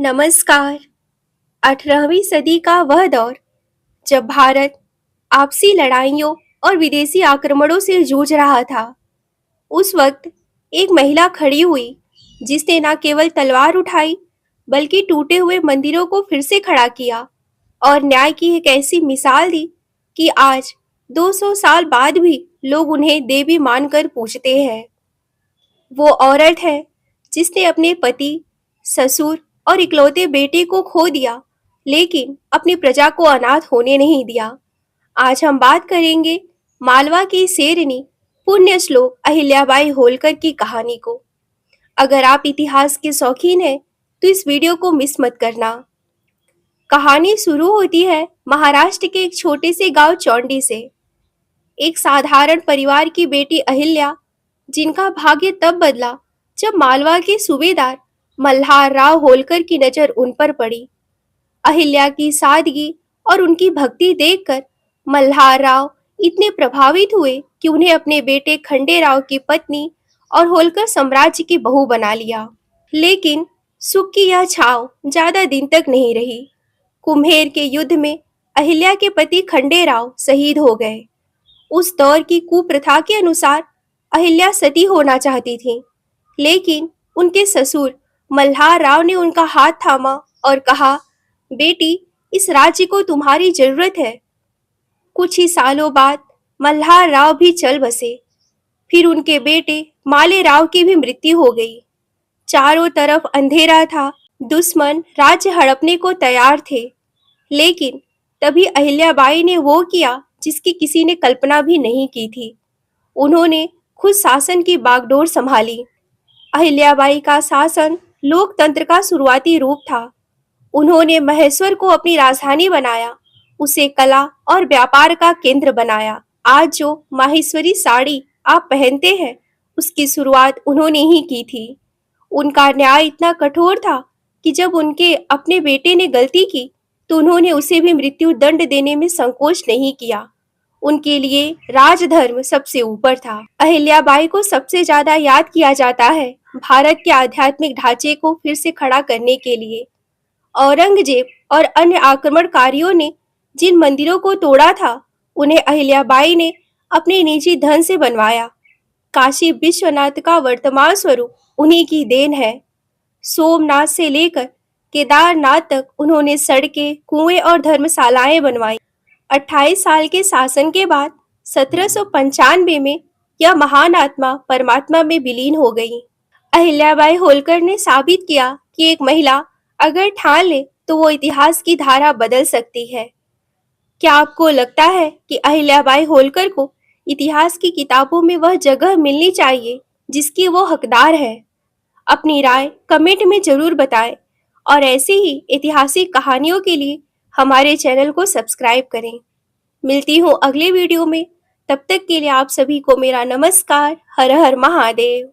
नमस्कार। 18वीं सदी का वह दौर जब भारत आपसी लड़ाइयों और विदेशी आक्रमणों से जूझ रहा था। उस वक्त एक महिला खड़ी हुई जिसने न केवल तलवार उठाई बल्कि टूटे हुए मंदिरों को फिर से खड़ा किया और न्याय की एक ऐसी मिसाल दी कि आज 200 साल बाद भी लोग उन्हें देवी मानकर पूजते हैं। वो औरत है जिसने अपने पति, ससुर और इकलौते बेटे को खो दिया, लेकिन अपनी प्रजा को अनाथ होने नहीं दिया। आज हम बात करेंगे मालवा की शेरनी पुण्य श्लोक अहिल्याबाई होलकर की कहानी को। अगर आप इतिहास के शौकीन हैं, तो इस वीडियो को मिस मत करना। कहानी शुरू होती है महाराष्ट्र के एक छोटे से गांव चौंडी से। एक साधारण परिवार की बेटी अहिल्या, जिनका भाग्य तब बदला जब मालवा के सूबेदार मल्हार राव होलकर की नजर उन पर पड़ी। अहिल्या की सादगी और उनकी भक्ति देखकर मल्हार राव इतने प्रभावित हुए कि उन्हें अपने बेटे खंडेराव की पत्नी और होलकर साम्राज्य की बहू बना लिया। लेकिन सुख की यह छाव ज्यादा दिन तक नहीं रही। कुम्हेर के युद्ध में अहिल्या के पति खंडेराव शहीद हो गए। उस दौर की कुप्रथा के अनुसार अहिल्या सती होना चाहती थी, लेकिन उनके ससुर मल्हार राव ने उनका हाथ थामा और कहा, बेटी, इस राज्य को तुम्हारी जरूरत है। कुछ ही सालों बाद मल्हार राव भी चल बसे। फिर उनके बेटे माले राव की भी मृत्यु हो गई। चारों तरफ अंधेरा था, दुश्मन राज्य हड़पने को तैयार थे। लेकिन तभी अहिल्याबाई ने वो किया जिसकी किसी ने कल्पना भी नहीं की थी। उन्होंने खुद शासन की बागडोर संभाली। अहिल्याबाई का शासन लोकतंत्र का शुरुआती रूप था। उन्होंने महेश्वर को अपनी राजधानी बनाया, उसे कला और व्यापार का केंद्र बनाया। आज जो माहेश्वरी साड़ी आप पहनते हैं, उसकी शुरुआत उन्होंने ही की थी। उनका न्याय इतना कठोर था कि जब उनके अपने बेटे ने गलती की, तो उन्होंने उसे भी मृत्यु दंड देने में संकोच नहीं किया। उनके लिए राजधर्म सबसे ऊपर था। अहिल्याबाई को सबसे ज्यादा याद किया जाता है भारत के आध्यात्मिक ढांचे को फिर से खड़ा करने के लिए। औरंगजेब और अन्य आक्रमणकारियों ने जिन मंदिरों को तोड़ा था, उन्हें अहिल्याबाई ने अपने निजी धन से बनवाया। काशी विश्वनाथ का वर्तमान स्वरूप उन्हीं की देन है। सोमनाथ से लेकर केदारनाथ तक उन्होंने सड़कें, कुएं और धर्मशालाएं बनवाई। 28 साल के शासन के बाद 1795 में यह महान आत्मा परमात्मा में विलीन हो गई। अहिल्याबाई होलकर ने साबित किया कि एक महिला अगर ठान ले तो वो इतिहास की धारा बदल सकती है। क्या आपको लगता है कि अहिल्याबाई होलकर को इतिहास की किताबों में वह जगह मिलनी चाहिए जिसकी वो हकदार है? अपनी राय कमेंट में जरूर बताएं और ऐसी ही ऐतिहासिक कहानियों के लिए हमारे चैनल को सब्सक्राइब करें। मिलती हूँ अगले वीडियो में। तब तक के लिए आप सभी को मेरा नमस्कार। हर हर महादेव।